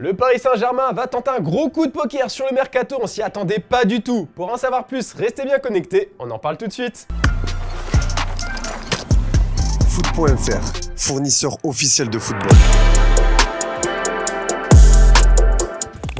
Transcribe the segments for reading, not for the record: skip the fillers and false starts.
Le Paris Saint-Germain va tenter un gros coup de poker sur le mercato, on s'y attendait pas du tout. Pour en savoir plus, restez bien connectés, on en parle tout de suite. Foot.fr, fournisseur officiel de football.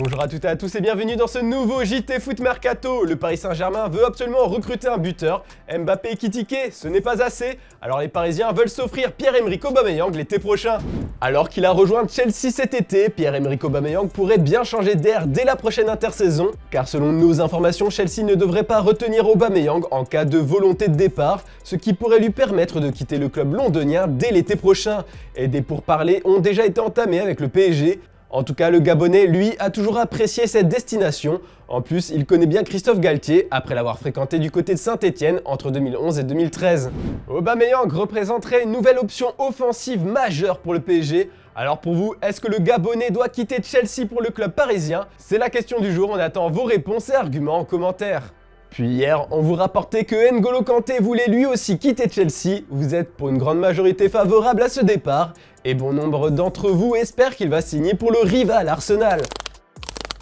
Bonjour à toutes et à tous et bienvenue dans ce nouveau JT Foot Mercato. Le Paris Saint-Germain veut absolument recruter un buteur. Mbappé et Kitike, ce n'est pas assez. Alors les Parisiens veulent s'offrir Pierre-Emerick Aubameyang l'été prochain. Alors qu'il a rejoint Chelsea cet été, Pierre-Emerick Aubameyang pourrait bien changer d'air dès la prochaine intersaison. Car selon nos informations, Chelsea ne devrait pas retenir Aubameyang en cas de volonté de départ, ce qui pourrait lui permettre de quitter le club londonien dès l'été prochain. Et des pourparlers ont déjà été entamés avec le PSG. En tout cas, le Gabonais, lui, a toujours apprécié cette destination. En plus, il connaît bien Christophe Galtier, après l'avoir fréquenté du côté de Saint-Etienne entre 2011 et 2013. Aubameyang représenterait une nouvelle option offensive majeure pour le PSG. Alors pour vous, est-ce que le Gabonais doit quitter Chelsea pour le club parisien? C'est la question du jour, on attend vos réponses et arguments en commentaire. Puis hier, on vous rapportait que N'Golo Kanté voulait lui aussi quitter Chelsea. Vous êtes pour une grande majorité favorable à ce départ. Et bon nombre d'entre vous espèrent qu'il va signer pour le rival Arsenal.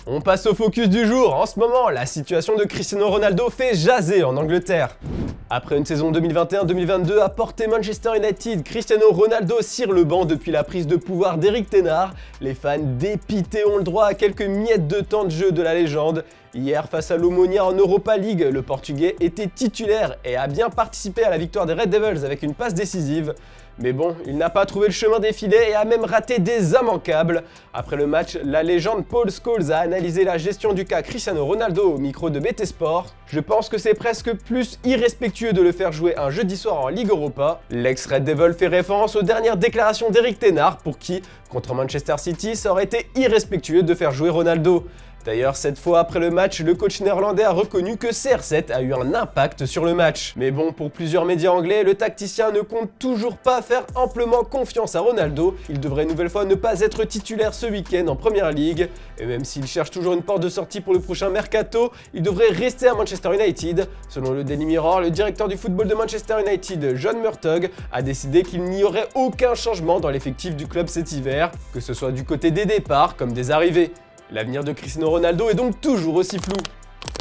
On passe au focus du jour. En ce moment, la situation de Cristiano Ronaldo fait jaser en Angleterre. Après une saison 2021-2022 à portée Manchester United, Cristiano Ronaldo cire le banc depuis la prise de pouvoir d'Eric Ten Hag. Les fans dépités ont le droit à quelques miettes de temps de jeu de la légende. Hier, face à l'Omonia en Europa League, le Portugais était titulaire et a bien participé à la victoire des Red Devils avec une passe décisive. Mais bon, il n'a pas trouvé le chemin des filets et a même raté des immanquables. Après le match, la légende Paul Scholes a analysé la gestion du cas Cristiano Ronaldo au micro de BT Sport. Je pense que c'est presque plus irrespectueux de le faire jouer un jeudi soir en Ligue Europa. L'ex-Red Devil fait référence aux dernières déclarations d'Eric Ten Hag pour qui, contre Manchester City, ça aurait été irrespectueux de faire jouer Ronaldo. D'ailleurs, cette fois après le match, le coach néerlandais a reconnu que CR7 a eu un impact sur le match. Mais bon, pour plusieurs médias anglais, le tacticien ne compte toujours pas faire amplement confiance à Ronaldo. Il devrait une nouvelle fois ne pas être titulaire ce week-end en Première Ligue. Et même s'il cherche toujours une porte de sortie pour le prochain mercato, il devrait rester à Manchester United. Selon le Daily Mirror, le directeur du football de Manchester United, John Murtough, a décidé qu'il n'y aurait aucun changement dans l'effectif du club cet hiver, que ce soit du côté des départs comme des arrivées. L'avenir de Cristiano Ronaldo est donc toujours aussi flou.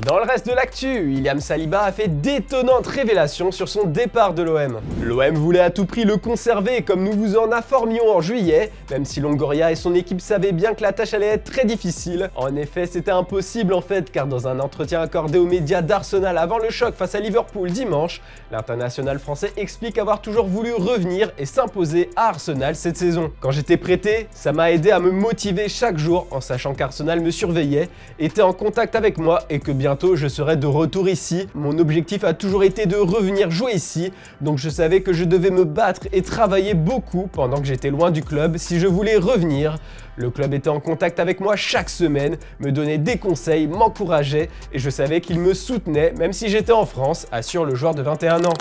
Dans le reste de l'actu, William Saliba a fait d'étonnantes révélations sur son départ de l'OM. L'OM voulait à tout prix le conserver comme nous vous en informions en juillet, même si Longoria et son équipe savaient bien que la tâche allait être très difficile. En effet, c'était impossible en fait, car dans un entretien accordé aux médias d'Arsenal avant le choc face à Liverpool dimanche, l'international français explique avoir toujours voulu revenir et s'imposer à Arsenal cette saison. Quand j'étais prêté, ça m'a aidé à me motiver chaque jour en sachant qu'Arsenal me surveillait, était en contact avec moi et que bientôt je serai de retour ici. Mon objectif a toujours été de revenir jouer ici, donc je savais que je devais me battre et travailler beaucoup pendant que j'étais loin du club si je voulais revenir. Le club était en contact avec moi chaque semaine, me donnait des conseils, m'encourageait et je savais qu'il me soutenait même si j'étais en France, assure le joueur de 21 ans.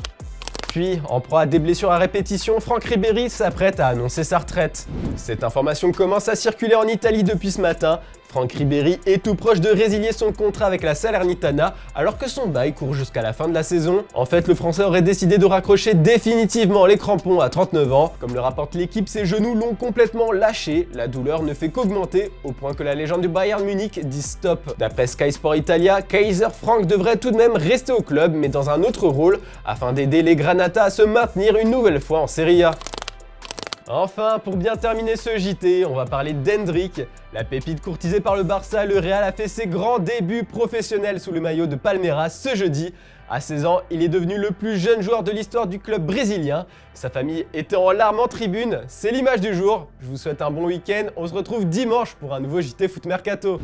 Puis, en proie à des blessures à répétition, Franck Ribéry s'apprête à annoncer sa retraite. Cette information commence à circuler en Italie depuis ce matin. Franck Ribéry est tout proche de résilier son contrat avec la Salernitana alors que son bail court jusqu'à la fin de la saison. En fait, le Français aurait décidé de raccrocher définitivement les crampons à 39 ans. Comme le rapporte l'équipe, ses genoux l'ont complètement lâché. La douleur ne fait qu'augmenter au point que la légende du Bayern Munich dit stop. D'après Sky Sport Italia, Kaiser Frank devrait tout de même rester au club mais dans un autre rôle afin d'aider les Granata à se maintenir une nouvelle fois en Serie A. Enfin, pour bien terminer ce JT, on va parler d'Hendrick. La pépite courtisée par le Barça, le Real a fait ses grands débuts professionnels sous le maillot de Palmeiras ce jeudi. À 16 ans, il est devenu le plus jeune joueur de l'histoire du club brésilien. Sa famille était en larmes en tribune. C'est l'image du jour. Je vous souhaite un bon week-end. On se retrouve dimanche pour un nouveau JT Foot Mercato.